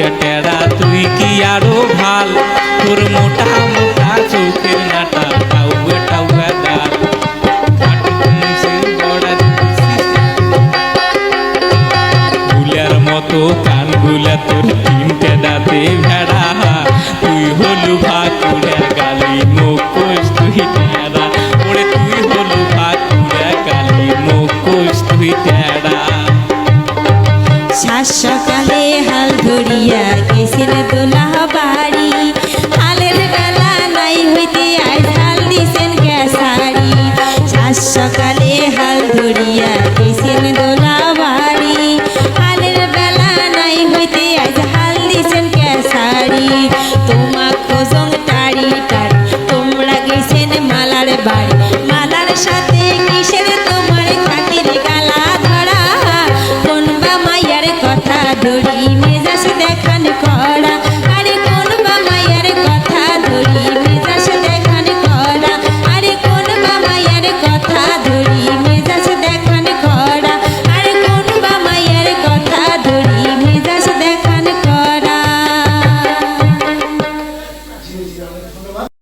মুখে টেরা তুই কি আরো ভাল তোর মোটা মোটা চোখের নাটা টাউয়া টাউয়া দাল গুলার মতো কান গুলা তোর তিনটে দাঁতে ভেড়া তুই হলু ভাকুড়া গালি মুখোশ তুই টেরা ওরে তুই হলু ভাকুড়া গালি মুখোশ তুই টেরা সাত সকালে হাল ধরিয়া গেছেন দোলা বাড়ি হালের বেলা নাই হইতে আজ হাল দিছেন গ্যাসারি সাত সকালে হাল ধরিয়া গেছেন দোলা বাড়ি হালের বেলা নাই হইতে আজ হাল দিছেন গ্যাসারি তোমা খোঁজং টাড়ি টাড়ি তোমরা গেছেন মালার বাড়ি মালার সাথে কিসের তোমার খাতির গালা ধরা কোন বা মাইয়ার কথা ধরি